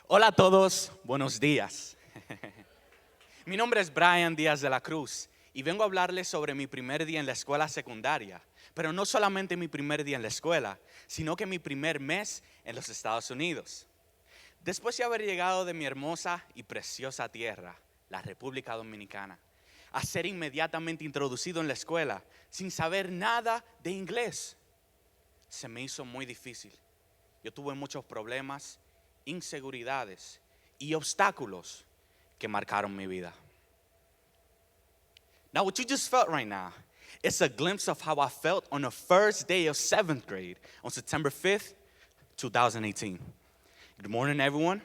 Hola a todos, buenos días. Mi nombre es Brian Diaz de la Cruz y vengo a hablarles sobre mi primer día en la escuela secundaria, pero no solamente mi primer día en la escuela, sino que mi primer mes en los Estados Unidos. Después de haber llegado de mi hermosa y preciosa tierra, la República Dominicana, a ser inmediatamente introducido en la escuela sin saber nada de inglés, se me hizo muy difícil. Yo tuve muchos problemas, inseguridades y obstáculos que marcaron mi vida. Now, what you just felt right now is a glimpse of how I felt on the first day of 7th grade on September 5th, 2018. Good morning, everyone.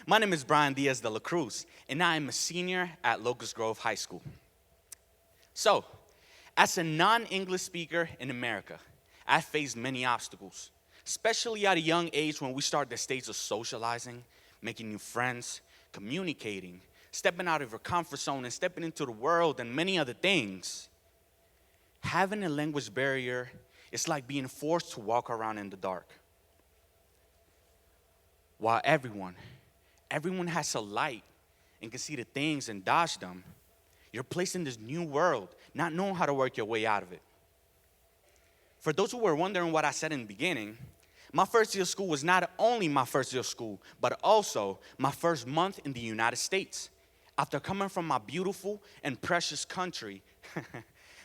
My name is Brian Diaz de la Cruz, and I am a senior at Locust Grove High School. So, as a non-English speaker in America, I faced many obstacles, especially at a young age when we start the stage of socializing, making new friends, communicating, stepping out of your comfort zone and stepping into the world and many other things. Having a language barrier is like being forced to walk around in the dark. While everyone has a light and can see the things and dodge them, you're placed in this new world, not knowing how to work your way out of it. For those who were wondering what I said in the beginning, my first year of school was not only my first year of school, but also my first month in the United States. After coming from my beautiful and precious country,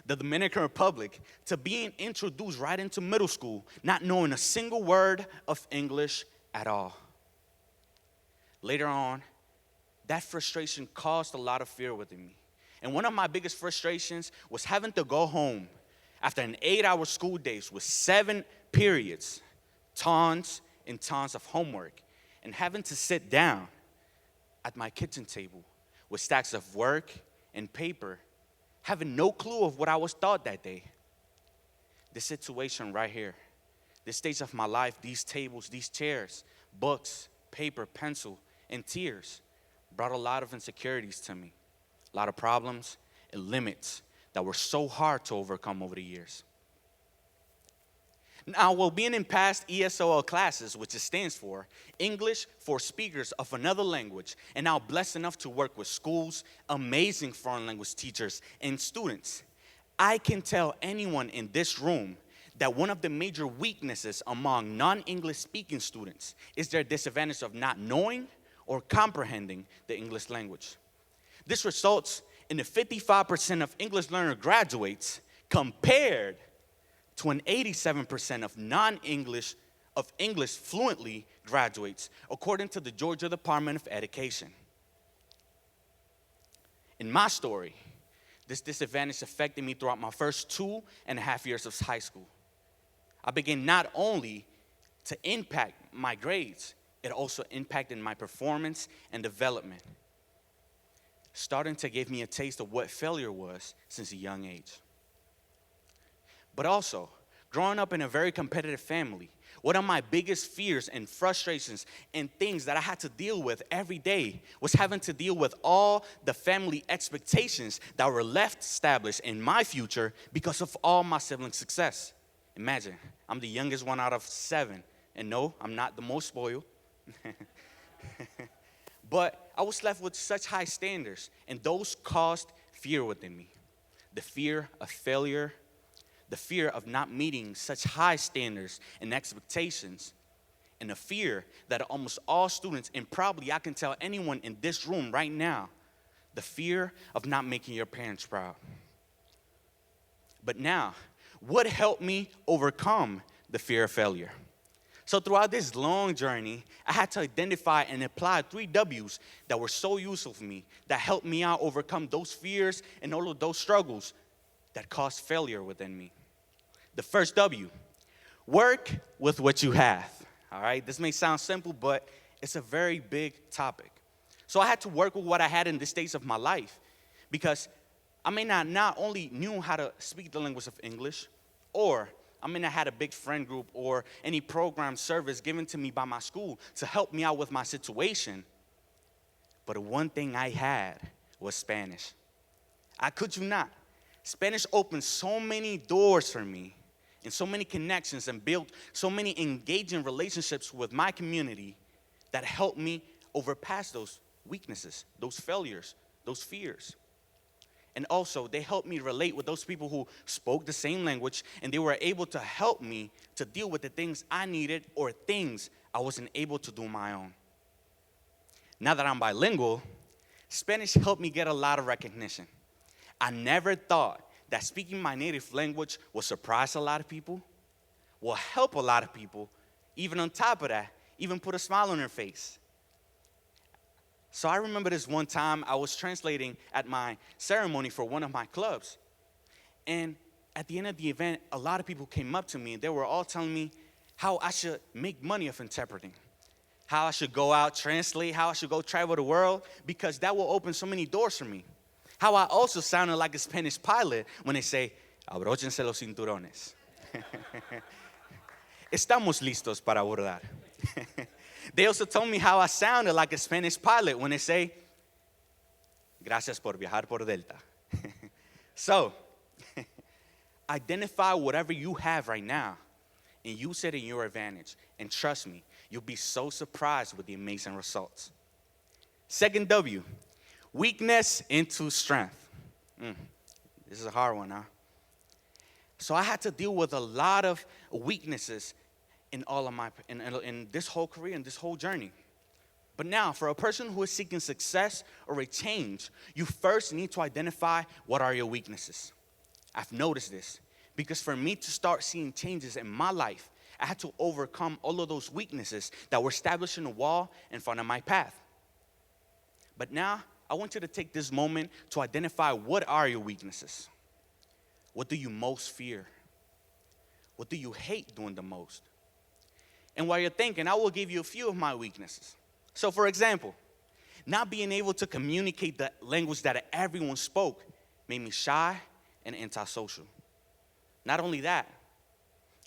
the Dominican Republic, to being introduced right into middle school, not knowing a single word of English at all. Later on, that frustration caused a lot of fear within me. And one of my biggest frustrations was having to go home after an 8-hour school day with 7 periods, tons and tons of homework, and having to sit down at my kitchen table with stacks of work and paper, having no clue of what I was taught that day. This situation right here, this stage of my life, these tables, these chairs, books, paper, pencil, and tears brought a lot of insecurities to me, a lot of problems and limits that were so hard to overcome over the years. Now, while being in past ESOL classes, which it stands for, English for Speakers of Another Language, and now blessed enough to work with schools, amazing foreign language teachers, and students, I can tell anyone in this room that one of the major weaknesses among non-English speaking students is their disadvantage of not knowing or comprehending the English language. This results in the 55% of English learner graduates compared to an 87% of non-English of English fluently graduates, according to the Georgia Department of Education. In my story, this disadvantage affected me throughout my first 2.5 years of high school. I began not only to impact my grades, it also impacted my performance and development, starting to give me a taste of what failure was since a young age. But also, growing up in a very competitive family, one of my biggest fears and frustrations and things that I had to deal with every day was having to deal with all the family expectations that were left established in my future because of all my siblings' success. Imagine, I'm the youngest one out of 7, and no, I'm not the most spoiled. But I was left with such high standards, and those caused fear within me. The fear of failure, the fear of not meeting such high standards and expectations, and the fear that almost all students, and probably I can tell anyone in this room right now, the fear of not making your parents proud. But now, what helped me overcome the fear of failure? So throughout this long journey, I had to identify and apply 3 W's that were so useful for me, that helped me out overcome those fears and all of those struggles that caused failure within me. The first W, work with what you have. All right, this may sound simple, but it's a very big topic. So I had to work with what I had in this stage of my life, because I may not only knew how to speak the language of English, or I may not had a big friend group or any program service given to me by my school to help me out with my situation, but the one thing I had was Spanish. I could you not. Spanish opened so many doors for me and so many connections and built so many engaging relationships with my community that helped me overpass those weaknesses, those failures, those fears. And also, they helped me relate with those people who spoke the same language, and they were able to help me to deal with the things I needed or things I wasn't able to do on my own. Now that I'm bilingual, Spanish helped me get a lot of recognition. I never thought that speaking my native language will surprise a lot of people, will help a lot of people, even on top of that, even put a smile on their face. So I remember this one time I was translating at my ceremony for one of my clubs. And at the end of the event, a lot of people came up to me and they were all telling me how I should make money of interpreting, how I should go out, translate, how I should go travel the world, because that will open so many doors for me. How I also sounded like a Spanish pilot when they say, abróchense los cinturones. Estamos listos para abordar. They also told me how I sounded like a Spanish pilot when they say, gracias por viajar por Delta. So, identify whatever you have right now and use it in your advantage. And trust me, you'll be so surprised with the amazing results. Second W, weakness into strength. This is a hard one, huh? So I had to deal with a lot of weaknesses in all of in this whole career and this whole journey. But now, for a person who is seeking success or a change, you first need to identify what are your weaknesses. I've noticed this because for me to start seeing changes in my life, I had to overcome all of those weaknesses that were establishing a wall in front of my path. But now, I want you to take this moment to identify what are your weaknesses. What do you most fear? What do you hate doing the most? And while you're thinking, I will give you a few of my weaknesses. So for example, not being able to communicate the language that everyone spoke made me shy and antisocial. Not only that,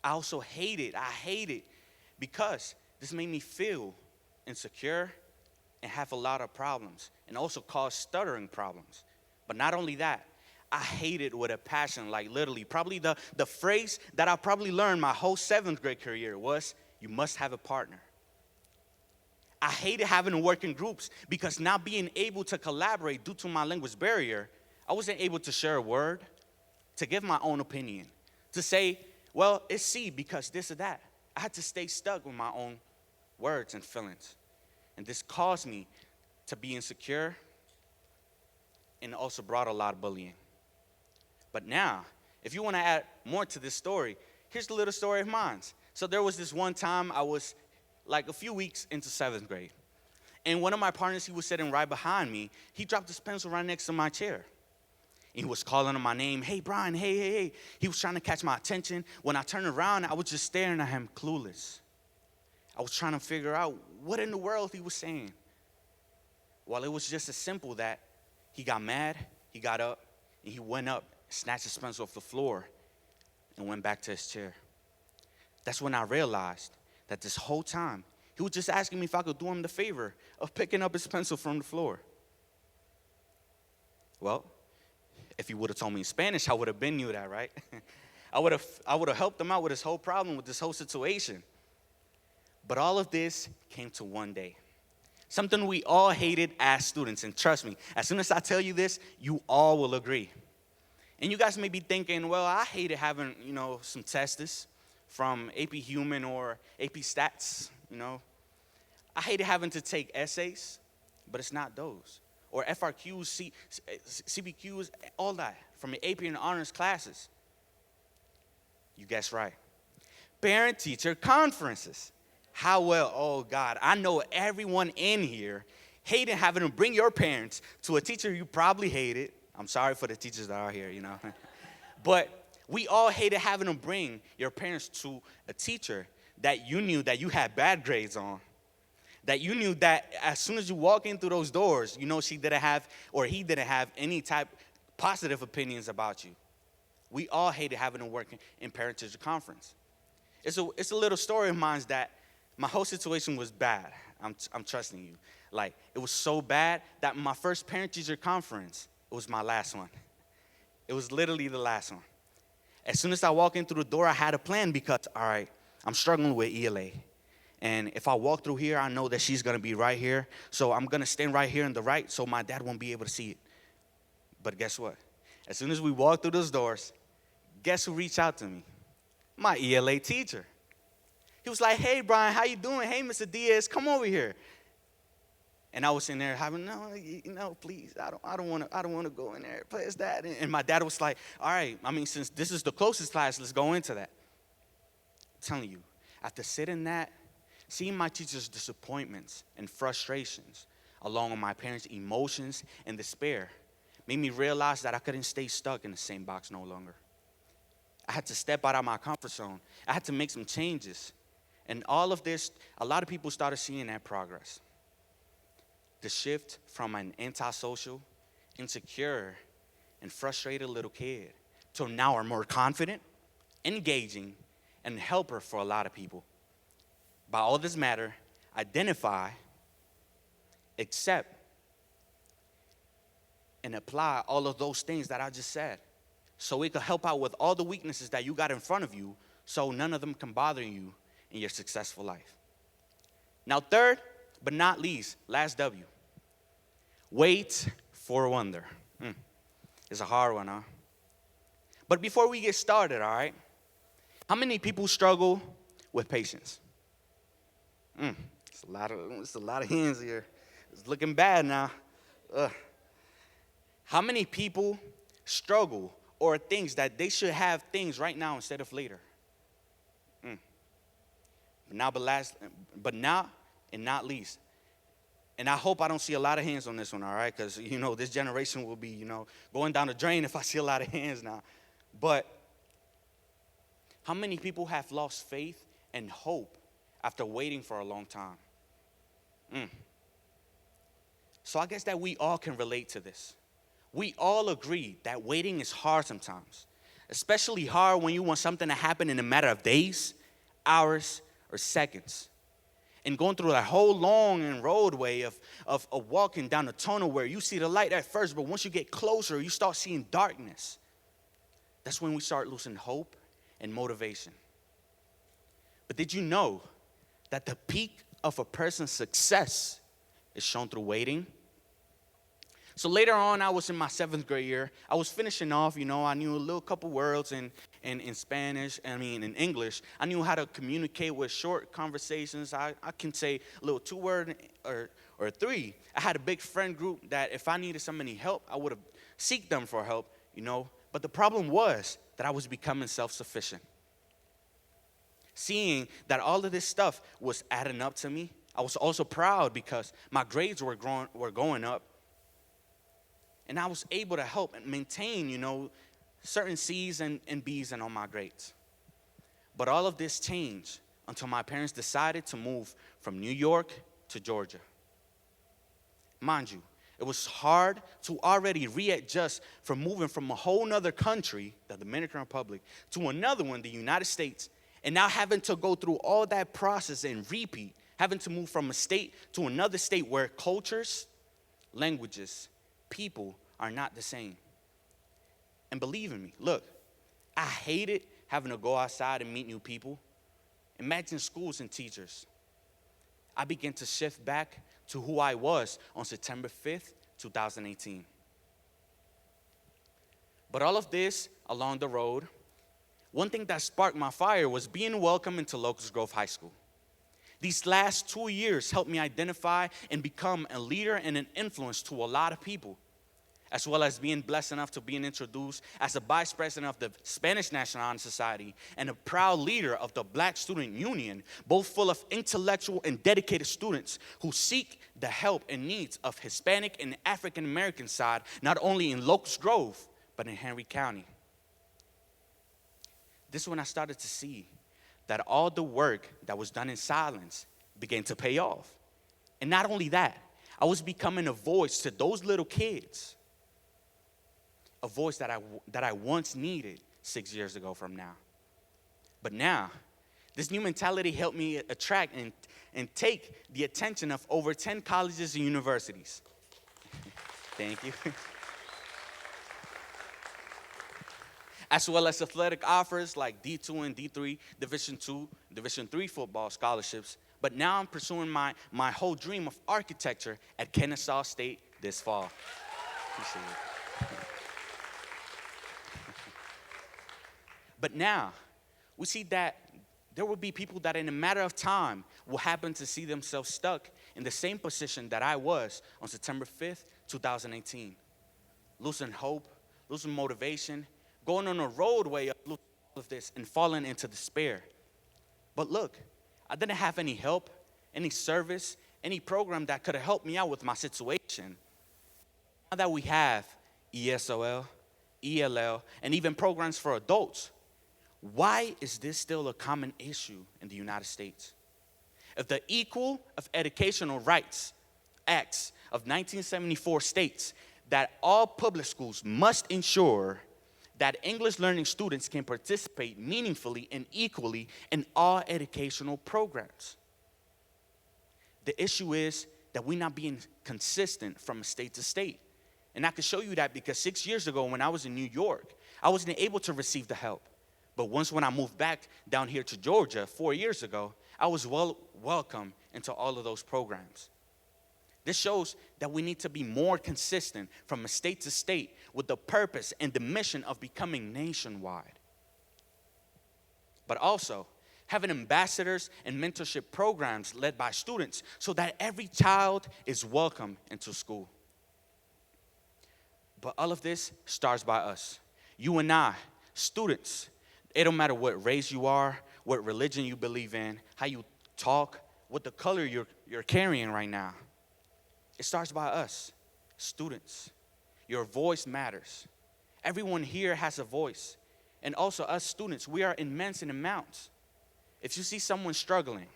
I also hate it because this made me feel insecure and have a lot of problems and also cause stuttering problems. But not only that, I hate it with a passion, like literally. Probably the phrase that I probably learned my whole 7th grade career was, you must have a partner. I hated having to work in groups because not being able to collaborate due to my language barrier, I wasn't able to share a word, to give my own opinion, to say, well, it's C because this or that. I had to stay stuck with my own words and feelings. And this caused me to be insecure and also brought a lot of bullying. But now, if you want to add more to this story, here's a little story of mine. So there was this one time I was like a few weeks into 7th grade. And one of my partners, he was sitting right behind me. He dropped his pencil right next to my chair. And he was calling on my name, hey, Brian, hey. He was trying to catch my attention. When I turned around, I was just staring at him clueless. I was trying to figure out what in the world he was saying. Well, it was just as simple that he got mad, he got up, and he went up, snatched his pencil off the floor, and went back to his chair. That's when I realized that this whole time, he was just asking me if I could do him the favor of picking up his pencil from the floor. Well, if he would have told me in Spanish, I would have been knew that, right? I would have helped him out with his whole problem, with this whole situation. But all of this came to one day. Something we all hated as students. And trust me, as soon as I tell you this, you all will agree. And you guys may be thinking, well, I hated having, some tests from AP Human or AP Stats, I hated having to take essays, but it's not those. Or FRQs, CBQs, all that from the AP and honors classes. You guessed right. Parent-teacher conferences. How well, oh God, I know everyone in here hated having to bring your parents to a teacher you probably hated. I'm sorry for the teachers that are here, But we all hated having to bring your parents to a teacher that you knew that you had bad grades on. That you knew that as soon as you walk in through those doors, she didn't have or he didn't have any type positive opinions about you. We all hated having to work in parent-teacher conference. It's a little story of mine that my whole situation was bad. I'm trusting you. Like, it was so bad that my first parent-teacher conference, it was my last one. It was literally the last one. As soon as I walked in through the door, I had a plan because, all right, I'm struggling with ELA. And if I walk through here, I know that she's going to be right here. So I'm going to stand right here in the right so my dad won't be able to see it. But guess what? As soon as we walk through those doors, guess who reached out to me? My ELA teacher. He was like, hey, Brian, how you doing? Hey, Mr. Diaz, come over here. And I was in there having, no, please, I don't want to go in there. Please, Dad. And my dad was like, all right, I mean, since this is the closest class, let's go into that. I'm telling you, after sitting that, seeing my teacher's disappointments and frustrations, along with my parents' emotions and despair, made me realize that I couldn't stay stuck in the same box no longer. I had to step out of my comfort zone. I had to make some changes. And all of this, a lot of people started seeing that progress. The shift from an antisocial, insecure, and frustrated little kid to now a more confident, engaging, and helper for a lot of people. By all this matter, identify, accept, and apply all of those things that I just said, so it could help out with all the weaknesses that you got in front of you, so none of them can bother you in your successful life. Now, third, but not least, last W. Wait for wonder. It's a hard one, huh? But before we get started, all right, how many people struggle with patience? It's a lot of hands here. It's looking bad now. How many people struggle or thinks that they should have things right now instead of later? But now and not least. And I hope I don't see a lot of hands on this one, all right? Because, this generation will be, going down the drain if I see a lot of hands now. But how many people have lost faith and hope after waiting for a long time? So I guess that we all can relate to this. We all agree that waiting is hard sometimes, especially hard when you want something to happen in a matter of days, hours, or seconds. And going through that whole long roadway of walking down a tunnel where you see the light at first, but once you get closer, you start seeing darkness. That's when we start losing hope and motivation. But did you know that the peak of a person's success is shown through waiting? So later on, I was in my 7th grade year. I was finishing off, I knew a little couple words in Spanish, in English. I knew how to communicate with short conversations. I can say a little 2-word or 3. I had a big friend group that if I needed somebody help, I would have seeked them for help, But the problem was that I was becoming self-sufficient. Seeing that all of this stuff was adding up to me, I was also proud because my grades were going up. And I was able to help and maintain, certain C's and B's and all my grades. But all of this changed until my parents decided to move from New York to Georgia. Mind you, it was hard to already readjust from moving from a whole nother country, the Dominican Republic, to another one, the United States, and now having to go through all that process and repeat, having to move from a state to another state where cultures, languages, people are not the same. And believe in me, look, I hated having to go outside and meet new people. Imagine schools and teachers. I began to shift back to who I was on September 5th, 2018. But all of this along the road, one thing that sparked my fire was being welcomed into Locust Grove High School. These last 2 years helped me identify and become a leader and an influence to a lot of people, as well as being blessed enough to being introduced as a vice president of the Spanish National Honor Society and a proud leader of the Black Student Union, both full of intellectual and dedicated students who seek the help and needs of Hispanic and African American side, not only in Locust Grove, but in Henry County. This is when I started to see that all the work that was done in silence began to pay off. And not only that, I was becoming a voice to those little kids, a voice that I once needed 6 years ago from now. But now, this new mentality helped me attract and take the attention of over 10 colleges and universities. Thank you. as well as athletic offers like D2 and D3, Division 2, Division 3 football scholarships. But now I'm pursuing my whole dream of architecture at Kennesaw State this fall. Appreciate it. But now, we see that there will be people that in a matter of time will happen to see themselves stuck in the same position that I was on September 5th, 2018. Losing hope, losing motivation, going on a roadway of losing all of this and falling into despair. But look, I didn't have any help, any service, any program that could have helped me out with my situation. Now that we have ESOL, ELL, and even programs for adults, why is this still a common issue in the United States? If the Equal of Educational Rights Acts of 1974 states that all public schools must ensure that English learning students can participate meaningfully and equally in all educational programs. The issue is that we're not being consistent from state to state. And I can show you that because 6 years ago when I was in New York, I wasn't able to receive the help. But once when I moved back down here to Georgia 4 years ago, I was welcome into all of those programs. This shows that we need to be more consistent from a state to state with the purpose and the mission of becoming nationwide. But also, having ambassadors and mentorship programs led by students so that every child is welcome into school. But all of this starts by us. You and I, students. It don't matter what race you are, what religion you believe in, how you talk, what the color you're carrying right now. It starts by us, students. Your voice matters. Everyone here has a voice. And also us students, we are immense in amounts. If you see someone struggling,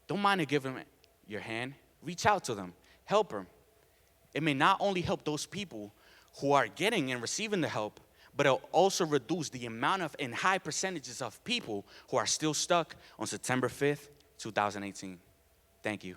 don't mind to give them your hand. Reach out to them. Help them. It may not only help those people who are getting and receiving the help, but it'll also reduce the amount of and high percentages of people who are still stuck on September 5th, 2018. Thank you.